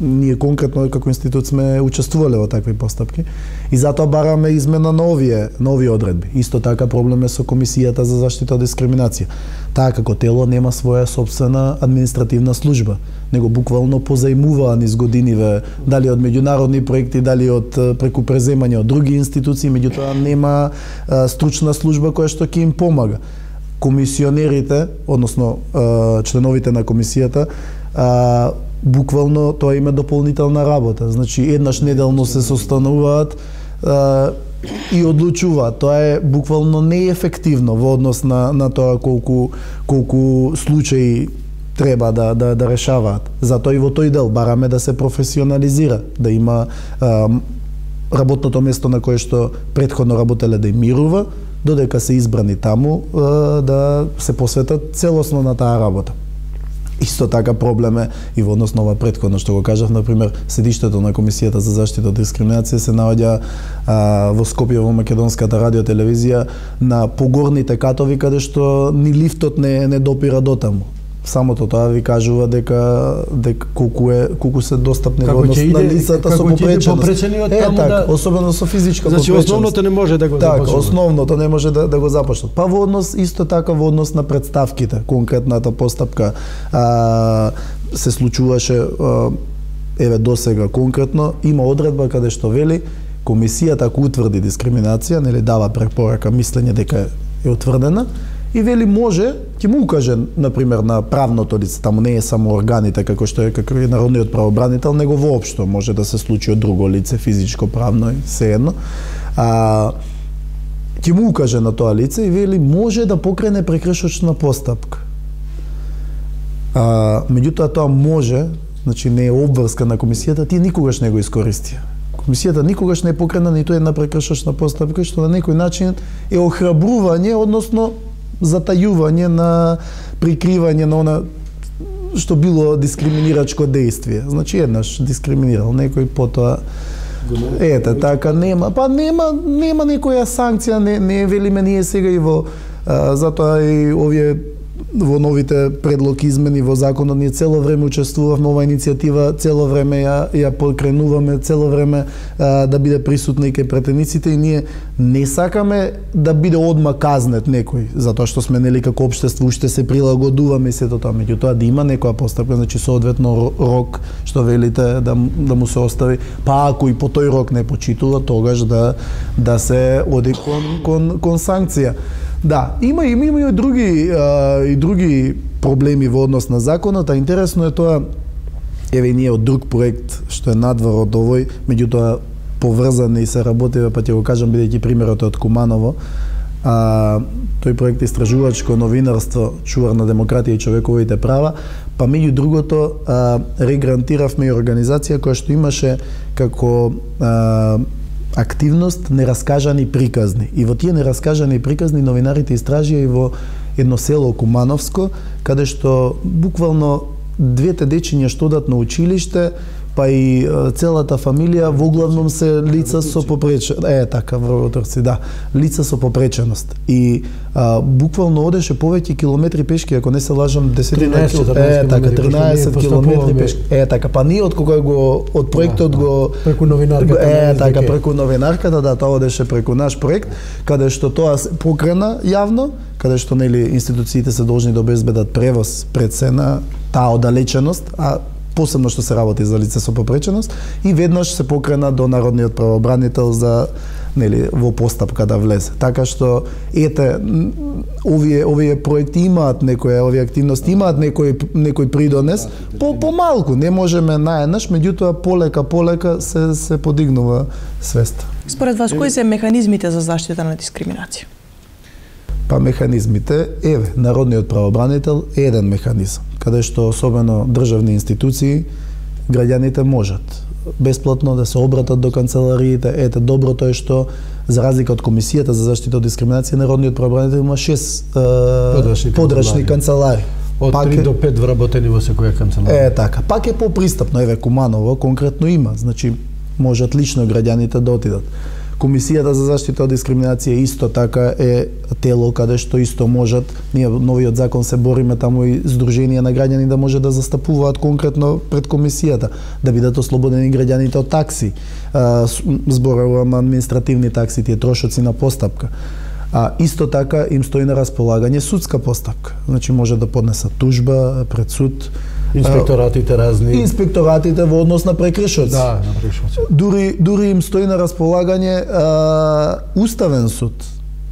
ние конкретно како институт сме учествувале во такви постапки и затоа бараме измена на овие одредби. Исто така проблем е со Комисијата за заштита од дискриминација. Таа како тело нема своја собствена административна служба, него буквално позајмуваа низ годиниве, дали од меѓународни проекти, дали од преку преземање од други институции, меѓутоа нема стручна служба која што ќе им помага. Комисионерите, односно членовите на комисијата, буквално тоа има дополнителна работа. Значи еднаш неделно се состануваат и одлучуваат. Тоа е буквално неефективно во однос на тоа колку случаи треба да решаваат. Затоа и во тој дел бараме да се професионализира, да има работното место на кое што претходно работеле да им мирува, додека се избрани таму да се посветат целосно на таа работа. Исто така проблем е и во однос на ова претходно што го кажав, например, седиштето на Комисијата за заштита од дискриминација се наоѓа во Скопје во македонската радиотелевизија на погорните катови каде што ни лифтот не допира до таму. Самото тоа ви кажува дека колку се достапни во однос на лицата со попреченост. Така, особено со физичка попреченост. Значи основното не може да го започне. Така, основното не може да го започнат. Па во однос исто така во однос на представките, конкретната постапка се случуваше досега конкретно има одредба каде што вели комисијата ако утврди дискриминација, нели дава препорака мислење дека е утврдена, и вели може, ќе му укаже, например, на правното лице, таму не е само органите, како што е народниот правобранител, него воопшто може да се случи од друго лице, физичко, правно и сеедно. Ќе му укаже на тоа лице и вели може да покрене прекршочна постапка. Меѓутоа тоа може, значи не е обврска на комисијата, тие никогаш не го искористија. Комисијата никогаш не покрена ниту една прекршочна постапка, што на некој начин е охрабрување, односно затајување на прикривање на она што било дискриминирачко дејствие. Значи еднаш дискриминирал некој, потоа така нема некоја санкција, не велиме ние сега и во затоа и овие во новите предлоги измени во законот ние цело време учествувавме ова иницијатива, цело време ја покренуваме, цело време да биде присутна и кај претениците и ние не сакаме да биде одма казнет некој, затоа што сме нели како општество уште се прилагодуваме и сето тоа, меѓутоа да има некоја постапка, значи соодветно рок што велите да му се остави, па ако и по тој рок не почитува, тогаш да се оди кон санкција. Да, има и други проблеми во однос на законот, а интересно е тоа, еве ние од друг проект што е надвор од овој, меѓутоа поврзани и се работи, па ќе го кажам бидејќи примерот е од Куманово. Тој проект истражувачко новинарство, чувар на демократија и човековите права, па меѓу другото регрантиравме и организација која што имаше како активност нераскажани приказни. И во тие нераскажани приказни новинарите истражија и во едно село Кумановско, каде што буквално двете дечиња што одат на училиште, па и целата фамилија воглавном се лица со попреченост. Така, вработорци, да. Лица со попреченост. И буквално одеше повеќе километри пешки, ако не се лажам, 13 километри пешки. Така, па ние од кога од проектот го преку новинарката. Така, преку новинарката, да, тоа одеше преку наш проект, каде што тоа се покрена јавно, каде што нели институциите се должни да обезбедат превоз пред се на таа оддалеченост, а посебно што се работи за лице со попреченост, и веднаш се покрена до народниот правобранител за нели во постапка да влезе. Така што овие проекти имаат овие активности имаат некој придонес, помалку, не можеме наеднаш, меѓутоа полека се подигнува свеста. Според вас кои се механизмите за заштита на дискриминација? Па механизмите, народниот правобранител е еден механизам, каде што особено државни институции граѓаните можат бесплатно да се обратат до канцелариите. Доброто е што за разлика од Комисијата за заштита од дискриминација, народниот правобранител има 6 подрачни канцелари. Од 3 до 5 вработени во секоја канцеларија. Така. Пак е попристапно, Куманово конкретно има, значи можат лично граѓаните да отидат. Комисијата за заштита од дискриминација исто така е тело каде што исто можат, ние новиот закон се бориме таму и здруженија на граѓани да може да застапуваат конкретно пред комисијата, да бидат ослободени граѓаните од такси, зборувам административни такси, тие трошоци на постапка. А исто така им стои на располагање судска постапка. Значи може да поднесат тужба пред суд. Инспекторатите разни. Инспекторатите во однос на прекршоци. Да, на прекршоци. Дури им стои на располагање Уставен суд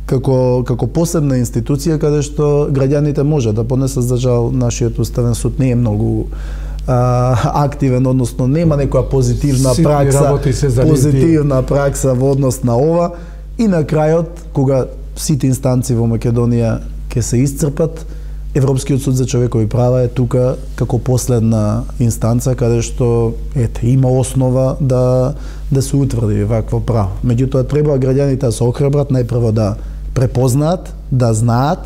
како посебна институција каде што граѓаните може да поднесат. За жал нашиот Уставен суд не е многу активен, односно нема некоја позитивна пракса во однос на ова. И на крајот, кога сите инстанции во Македонија ќе се исцрпат, Европскиот суд за човекови права е тука како последна инстанца каде што има основа да се утврди вакво право. Меѓутоа треба граѓаните да се охрабрат, најпрво да препознаат, да знаат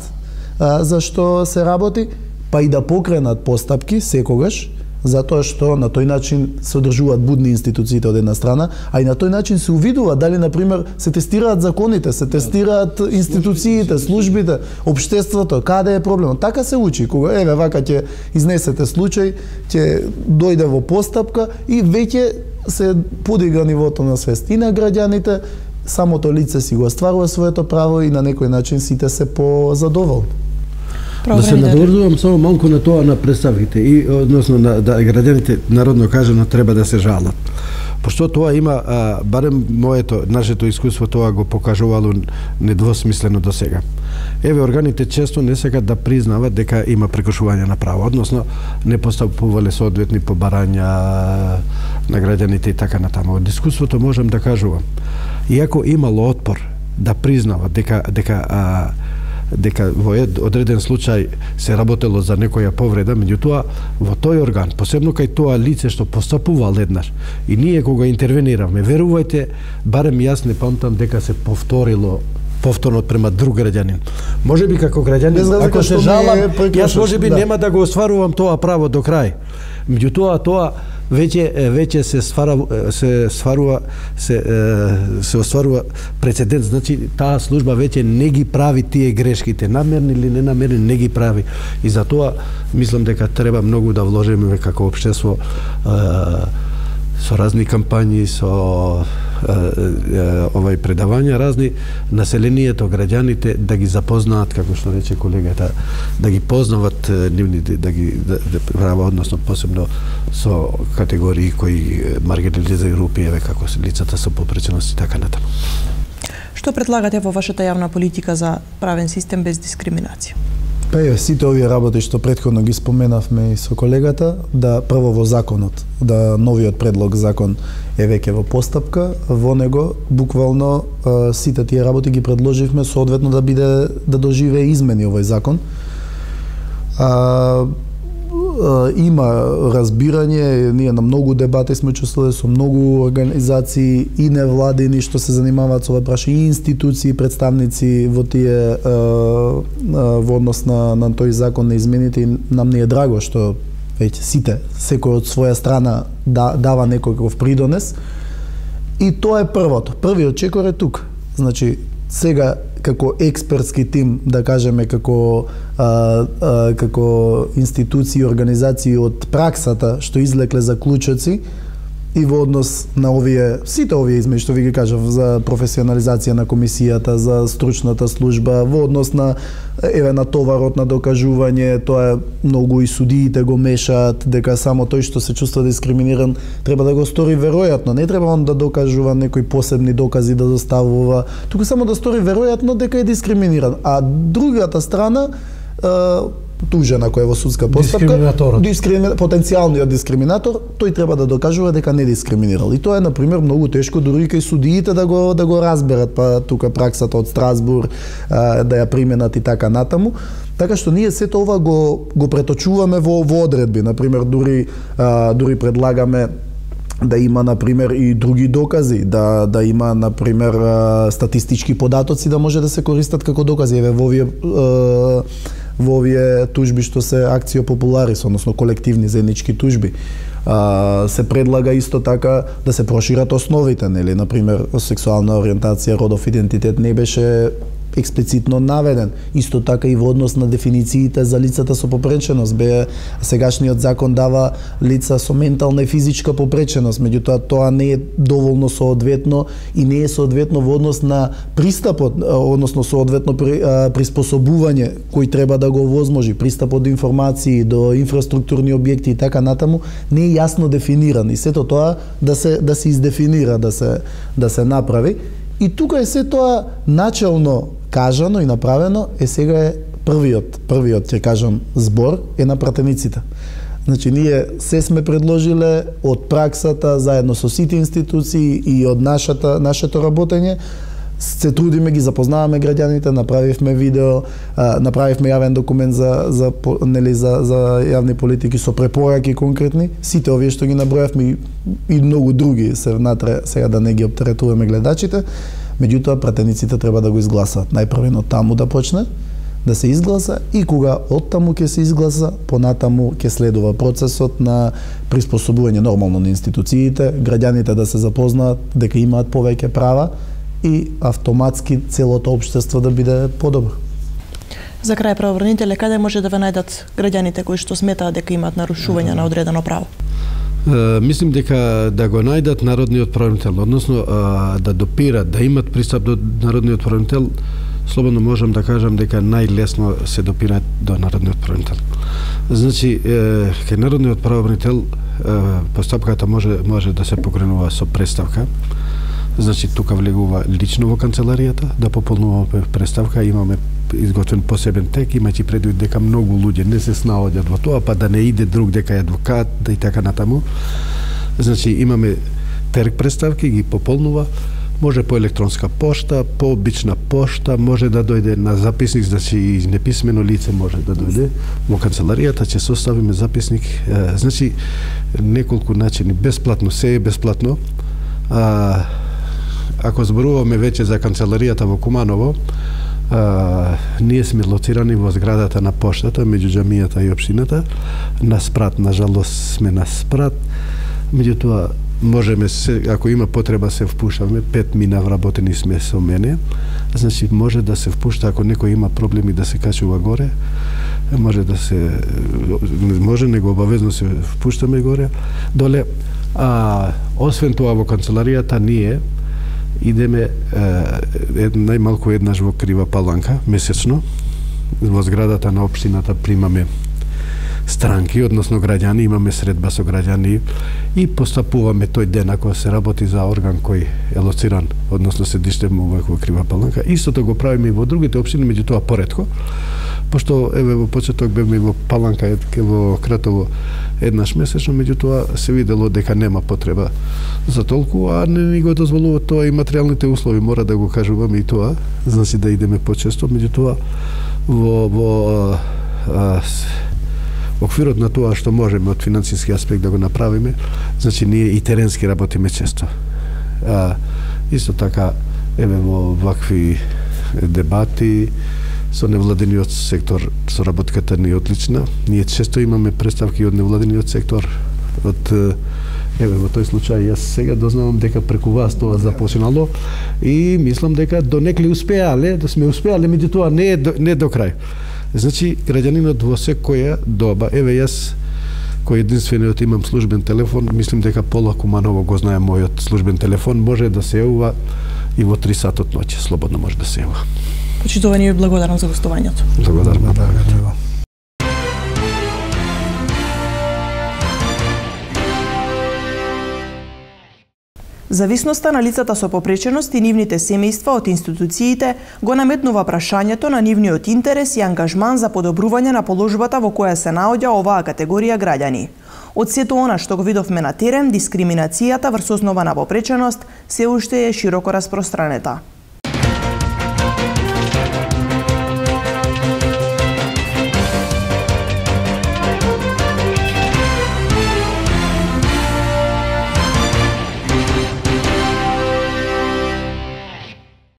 за што се работи, па и да покренат постапки секогаш, затоа што на тој начин се одржуваат будни институциите од една страна, а и на тој начин се увидува дали, например, се тестираат законите, се тестираат институциите, службите, општеството, каде е проблемот. Така се учи, кога вака ќе изнесете случај, ќе дојде во постапка и веќе се подига нивото на свест и на граѓаните, самото лице си го остварува своето право и на некој начин сите се позадоволни. Да се надврзувам само малку на тоа на представите и односно да граѓаните народно кажано треба да се жалат. Пошто тоа има, барем нашето искуство тоа го покажувало недвосмислено до сега. Органите често не сакат да признават дека има прекршување на право, односно не постапувале соодветни побарања на граѓаните и така натаму. Од искуството можам да кажувам, иако имало отпор да признават дека во одреден случај се работело за некоја повреда, меѓутоа во тој орган, посебно кај тоа лице што постапувал еднаш, и ние кога интервениравме, верувајте, барем јас не памтам дека се повторно према друг граѓанин. Можеби како граѓанин, ако се жалам, јас можеби нема да го остварувам тоа право до крај. Меѓутоа тоа веќе се остварува прецедент, значи таа служба веќе не ги прави тие грешките, намерни или ненамерни не ги прави. И затоа мислам дека треба многу да вложиме како општество со разни кампањи, со предавања разни, населението, граѓаните да ги запознаат, како што рече колегата, да ги познават нивните, да права, односно посебно со категории кои маргинализирани групи, како се лицата со попреченост и така натаму. Што предлагате во вашата јавна политика за правен систем без дискриминација? Сите овие работи што претходно ги споменавме и со колегата, да прво во законот, да новиот предлог закон е веќе во постапка, во него буквално сите тие работи ги предложивме соодветно да доживее измени овој закон. Има разбирање, ние на многу дебати сме учествувале со многу организации и невладини што се занимаваат со ова прашање, и институции, представници во тие во однос на тој закон на измените, и нам не е драго што веќе сите, секој од своја страна дава некој придонес. И тоа е првото. Првиот чекор е тука. Значи, сега како експертски тим, да кажеме како институции и организации од праксата што излекле заклучоци и во однос на сите овие измени што ви ги кажав, за професионализација на комисијата, за стручната служба, во однос на на товарот на докажување, тоа е многу и судиите го мешаат, дека само тој што се чувства дискриминиран треба да го стори веројатно, не треба он да докажува некои посебни докази да доставува, туку само да стори веројатно дека е дискриминиран, а другата страна тужена кој е во судска постапка, потенцијалниот дискриминатор, тој треба да докажува дека не дискриминирал. И тоа е, например, многу тешко дури кај судиите да го разберат, па тука праксата од Страсбур да ја применат и така натаму. Така што ние сето ова го преточуваме во одредби. Например, дури предлагаме да има, например, и други докази, да има, например, статистички податоци да може да се користат како докази. Во овие тужби што се акцио популарис, односно колективни заеднички тужби. Се предлага исто така да се прошират основите, нели, например, сексуална ориентација, родов идентитет не беше експлицитно наведен. Исто така и во однос на дефинициите за лицата со попреченост. Сегашниот закон дава лица со ментална и физичка попреченост, меѓутоа тоа не е доволно соодветно и не е соодветно во однос на пристапот, односно соодветно приспособување кој треба да го овозможи, пристапот до информации, до инфраструктурни објекти и така натаму, не е јасно дефиниран и сето тоа да се издефинира, да се направи. И тука е се тоа начелно кажано и направено, сега е првиот, ќе кажам, збор е на пратениците. Значи, ние се сме предложиле од праксата, заедно со сите институции и од нашето работење, се трудиме, ги запознаваме граѓаните, направивме видео, направивме јавен документ за јавни политики со препораки конкретни, сите овие што ги набројавме и многу други се внатре, сега да не ги оптеретуваме гледачите, меѓутоа пратениците треба да го изгласат. Најпрвено таму да почне, да се изгласа и кога оттаму ќе се изгласа, понатаму ќе следува процесот на приспособување нормално на институциите, граѓаните да се запознаат дека имаат повеќе права и автоматски целото општество да биде подобро. За крај, правобранителе, каде може да ве најдат граѓаните кои што сметаат дека имаат нарушување на одредено право? Мислим дека да го најдат народниот правобранител, односно да допират, да имат пристап до народниот правобранител, слободно можам да кажам дека најлесно се допираат до народниот правобранител. Значи, кај народниот правобранител постапката може да се покренува со представка. Значи, тука влегува лично во канцеларијата, да пополнуваме представка, имаме изготвен посебен тек, имајќи предвид дека многу луѓе не се снаоѓаат во тоа, па да не иде друг дека е адвокат, да и така натаму. Значи, имаме терк представки, ги пополнува, може по електронска пошта, по обична пошта, може да дојде на записник, значи и неписмено лице може да дојде во канцеларијата, ќе составиме записник. Значи, неколку начини, бесплатно, се е бесплатно. Ако зборуваме веќе за канцеларијата во Куманово, ние сме лоцирани во зградата на поштата меѓу џамијата и општината. На спрат, на жалост сме на спрат. Меѓутоа можеме се, ако има потреба се впуштаме, 5 мина вработени сме со мене. Значи може да се впушта ако некој има проблеми да се качува горе. Може него обавезно се впуштаме горе, доле. Освен тоа во канцеларијата ние идеме најмалку еднаш во Крива Паланка месечно. Во зградата на општината примаме странки, односно граѓани, имаме средба со граѓани и постапуваме тој ден ако се работи за орган кој е лоциран, односно седиште му во Крива Паланка. Истото го правиме и во другите општини, меѓутоа поретко. Пошто еве во почеток бевме и во Паланка, во Кратово еднаш месечно, меѓутоа се видело дека нема потреба за толку, а не ни го дозволува тоа и материјалните услови, мора да го кажуваме и тоа, значи да идеме почесто, меѓутоа во оквирот на тоа што можеме од финансиски аспект да го направиме, значи ние и теренски работиме често. Исто така, еве во вакви дебати со невладениот сектор, соработката ни е одлична. Ние често имаме представки од невладениот сектор, од еве во тој случај јас сега дознавам дека преку вас тоа започнало и мислам дека донекли успеале, да сме успеале, меѓутоа не до крај. Значи, граѓанинот во секоја доба, еве јас кој единствениот имам службен телефон, мислим дека Пола Куманово го знае мојот службен телефон, може да се јавува и во 3 сатот ноќе, слободно може да се јавува. Почитувани и благодарам за гостувањето. Благодарам. Зависноста на лицата со попреченост и нивните семејства од институциите го наметнува прашањето на нивниот интерес и ангажман за подобрување на положбата во која се наоѓа оваа категорија граѓани. Од сето она што го видовме на терен, дискриминацијата врз основа на попреченост се уште е широко распространета.